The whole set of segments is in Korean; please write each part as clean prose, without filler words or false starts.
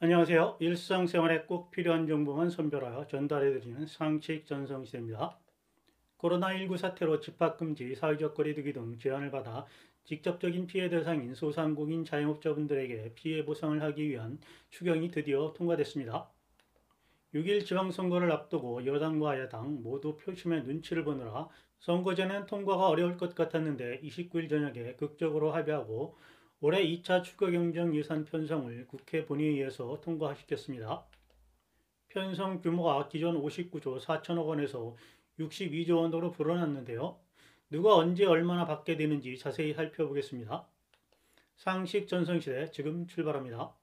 안녕하세요. 일상생활에 꼭 필요한 정보만 선별하여 전달해드리는 상식 전성시대입니다. 코로나19 사태로 집합금지, 사회적 거리두기 등 제한을 받아 직접적인 피해 대상인 소상공인 자영업자분들에게 피해 보상을 하기 위한 추경이 드디어 통과됐습니다. 6일 지방선거를 앞두고 여당과 야당 모두 표심의 눈치를 보느라 선거 전엔 통과가 어려울 것 같았는데 29일 저녁에 극적으로 합의하고 올해 2차 추가경정 예산 편성을 국회 본회의에서 통과시켰습니다. 편성 규모가 기존 59조 4천억 원에서 62조 원으로 불어났는데요. 누가 언제 얼마나 받게 되는지 자세히 살펴보겠습니다. 상식 전성시대 지금 출발합니다.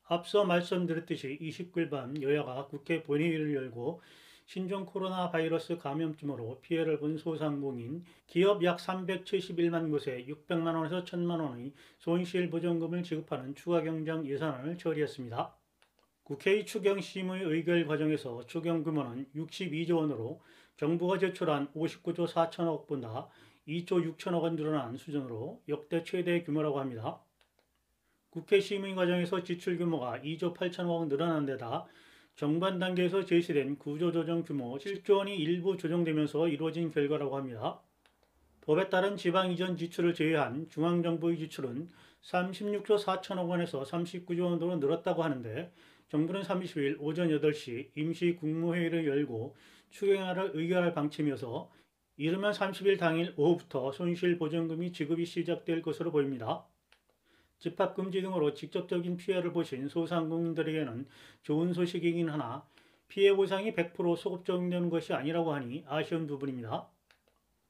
앞서 말씀드렸듯이 29일 밤 여야가 국회 본회의를 열고 신종 코로나 바이러스 감염증으로 피해를 본 소상공인, 기업 약 371만 곳에 600만 원에서 1000만 원의 손실보전금을 지급하는 추가경정 예산안을 처리했습니다. 국회의 추경심의 의결 과정에서 추경 규모는 62조 원으로 정부가 제출한 59조 4천억보다 2조 6천억 원 늘어난 수준으로 역대 최대 규모라고 합니다. 국회 심의 과정에서 지출 규모가 2조 8천억 원 늘어난 데다 정반 단계에서 제시된 구조조정 규모 7조 원이 일부 조정되면서 이루어진 결과라고 합니다. 법에 따른 지방 이전 지출을 제외한 중앙정부의 지출은 36조 4천억 원에서 39조 원으로 늘었다고 하는데 정부는 30일 오전 8시 임시 국무회의를 열고 추경안을 의결할 방침이어서 이르면 30일 당일 오후부터 손실보전금이 지급이 시작될 것으로 보입니다. 집합금지 등으로 직접적인 피해를 보신 소상공인들에게는 좋은 소식이긴 하나 피해 보상이 100% 소급 적용되는 것이 아니라고 하니 아쉬운 부분입니다.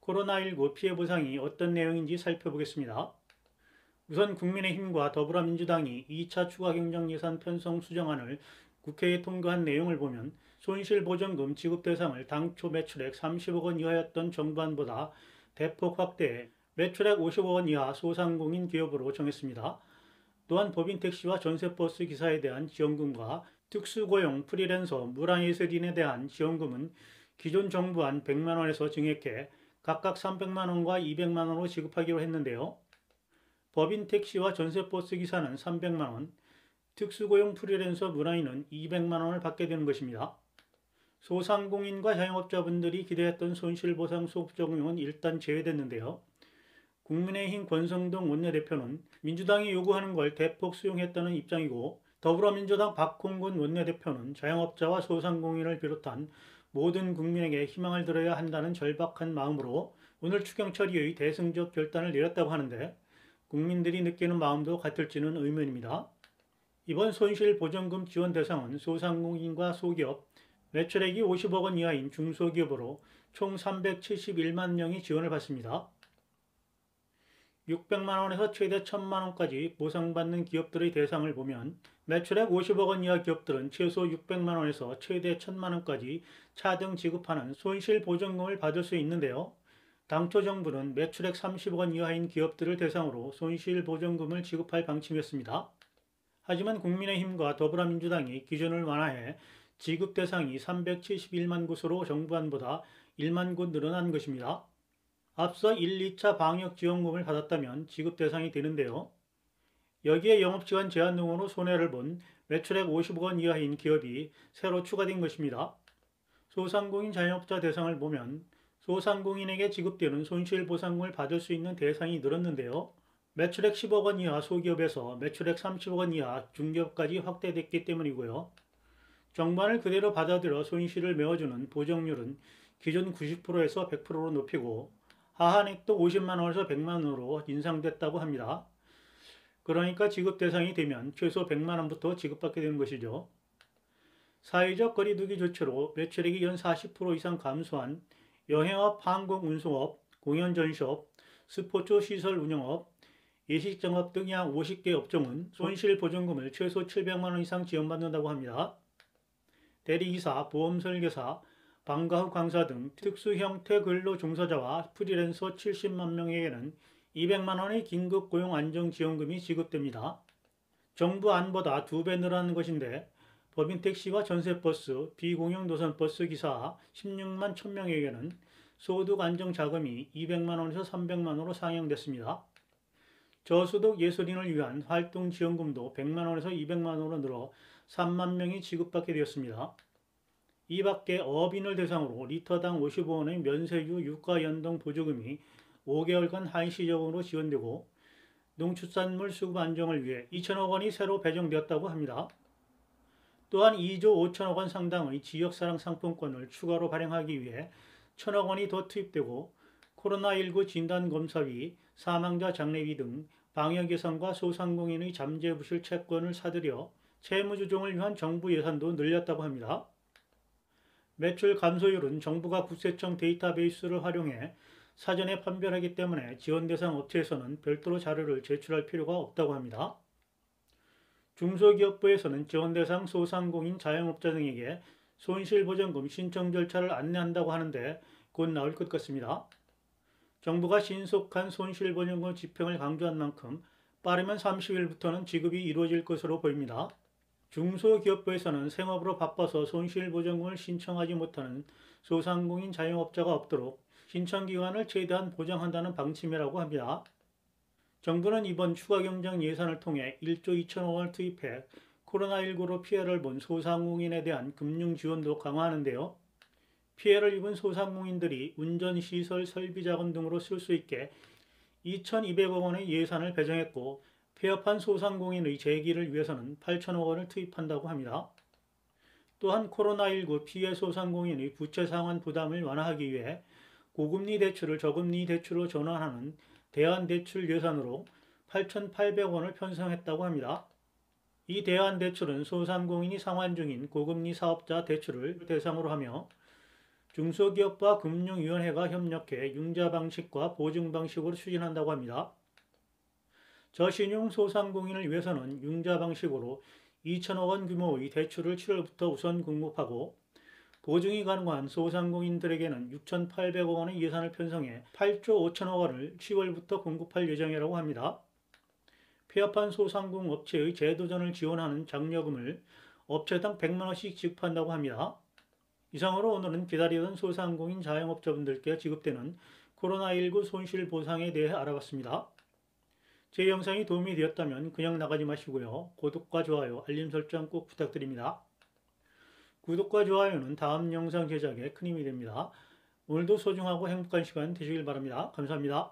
코로나19 피해 보상이 어떤 내용인지 살펴보겠습니다. 우선 국민의힘과 더불어민주당이 2차 추가경정예산 편성 수정안을 국회에 통과한 내용을 보면 손실보전금 지급 대상을 당초 매출액 30억 원 이하였던 정부안보다 대폭 확대해 매출액 50억 원 이하 소상공인 기업으로 정했습니다. 또한 법인 택시와 전세버스 기사에 대한 지원금과 특수고용 프리랜서 문화예술인에 대한 지원금은 기존 정부안 100만 원에서 증액해 각각 300만 원과 200만 원으로 지급하기로 했는데요. 법인 택시와 전세버스 기사는 300만 원, 특수고용 프리랜서 문화인은 200만 원을 받게 되는 것입니다. 소상공인과 자영업자분들이 기대했던 손실보상 소급 적용은 일단 제외됐는데요. 국민의힘 권성동 원내대표는 민주당이 요구하는 걸 대폭 수용했다는 입장이고 더불어민주당 박홍근 원내대표는 자영업자와 소상공인을 비롯한 모든 국민에게 희망을 들어야 한다는 절박한 마음으로 오늘 추경 처리의 대승적 결단을 내렸다고 하는데 국민들이 느끼는 마음도 같을지는 의문입니다. 이번 손실보전금 지원 대상은 소상공인과 소기업, 매출액이 50억 원 이하인 중소기업으로 총 371만 명이 지원을 받습니다. 600만 원에서 최대 1000만 원까지 보상받는 기업들의 대상을 보면 매출액 50억 원 이하 기업들은 최소 600만 원에서 최대 1000만 원까지 차등 지급하는 손실보전금을 받을 수 있는데요. 당초 정부는 매출액 30억 원 이하인 기업들을 대상으로 손실보전금을 지급할 방침이었습니다. 하지만 국민의힘과 더불어민주당이 기준을 완화해 지급 대상이 371만 곳으로 정부안보다 1만 곳 늘어난 것입니다. 앞서 1, 2차 방역지원금을 받았다면 지급 대상이 되는데요. 여기에 영업시간 제한 등으로 손해를 본 매출액 50억 원 이하인 기업이 새로 추가된 것입니다. 소상공인 자영업자 대상을 보면 소상공인에게 지급되는 손실보상금을 받을 수 있는 대상이 늘었는데요. 매출액 10억 원 이하 소기업에서 매출액 30억 원 이하 중기업까지 확대됐기 때문이고요. 정부안을 그대로 받아들여 손실을 메워주는 보정률은 기존 90%에서 100%로 높이고 하한액도 50만 원에서 100만 원으로 인상됐다고 합니다. 그러니까 지급 대상이 되면 최소 100만 원부터 지급받게 되는 것이죠. 사회적 거리두기 조치로 매출액이 연 40% 이상 감소한 여행업, 항공 운송업, 공연 전시업, 스포츠 시설 운영업, 예식장업 등 약 50개 업종은 손실보전금을 최소 700만 원 이상 지원받는다고 합니다. 대리기사, 보험설계사, 방과 후 강사 등 특수 형태 근로 종사자와 프리랜서 70만 명에게는 200만 원의 긴급 고용 안정 지원금이 지급됩니다. 정부 안보다 2배 늘어나는 것인데 법인 택시와 전세버스, 비공영 노선버스 기사 16만 1000명에게는 소득 안정 자금이 200만 원에서 300만 원으로 상향됐습니다. 저소득 예술인을 위한 활동 지원금도 100만 원에서 200만 원으로 늘어 3만 명이 지급받게 되었습니다. 이 밖에 어업인을 대상으로 리터당 55원의 면세유 유가 연동 보조금이 5개월간 한시적으로 지원되고 농축산물 수급 안정을 위해 2천억 원이 새로 배정되었다고 합니다. 또한 2조 5천억 원 상당의 지역사랑 상품권을 추가로 발행하기 위해 1천억 원이 더 투입되고 코로나19 진단검사비, 사망자 장례비 등 방역 예산과 소상공인의 잠재부실 채권을 사들여 채무조정을 위한 정부 예산도 늘렸다고 합니다. 매출 감소율은 정부가 국세청 데이터베이스를 활용해 사전에 판별하기 때문에 지원 대상 업체에서는 별도로 자료를 제출할 필요가 없다고 합니다. 중소기업부에서는 지원 대상 소상공인 자영업자 등에게 손실보전금 신청 절차를 안내한다고 하는데 곧 나올 것 같습니다. 정부가 신속한 손실보전금 집행을 강조한 만큼 빠르면 30일부터는 지급이 이루어질 것으로 보입니다. 중소기업부에서는 생업으로 바빠서 손실보전금을 신청하지 못하는 소상공인 자영업자가 없도록 신청기간을 최대한 보장한다는 방침이라고 합니다. 정부는 이번 추가경정 예산을 통해 1조 2천억 원을 투입해 코로나19로 피해를 본 소상공인에 대한 금융지원도 강화하는데요. 피해를 입은 소상공인들이 운전시설 설비자금 등으로 쓸 수 있게 2,200억 원의 예산을 배정했고 폐업한 소상공인의 재기를 위해서는 8천억 원을 투입한다고 합니다. 또한 코로나19 피해 소상공인의 부채 상환 부담을 완화하기 위해 고금리 대출을 저금리 대출로 전환하는 대안대출 예산으로 8,800원을 편성했다고 합니다. 이 대안대출은 소상공인이 상환 중인 고금리 사업자 대출을 대상으로 하며 중소기업과 금융위원회가 협력해 융자 방식과 보증 방식으로 추진한다고 합니다. 저신용 소상공인을 위해서는 융자 방식으로 2천억 원 규모의 대출을 7월부터 우선 공급하고 보증이 가능한 소상공인들에게는 6,800억 원의 예산을 편성해 8조 5천억 원을 10월부터 공급할 예정이라고 합니다. 폐업한 소상공인 업체의 재도전을 지원하는 장려금을 업체당 100만 원씩 지급한다고 합니다. 이상으로 오늘은 기다리던 소상공인 자영업자분들께 지급되는 코로나19 손실보상에 대해 알아봤습니다. 제 영상이 도움이 되었다면 그냥 나가지 마시고요. 구독과 좋아요, 알림 설정 꼭 부탁드립니다. 구독과 좋아요는 다음 영상 제작에 큰 힘이 됩니다. 오늘도 소중하고 행복한 시간 되시길 바랍니다. 감사합니다.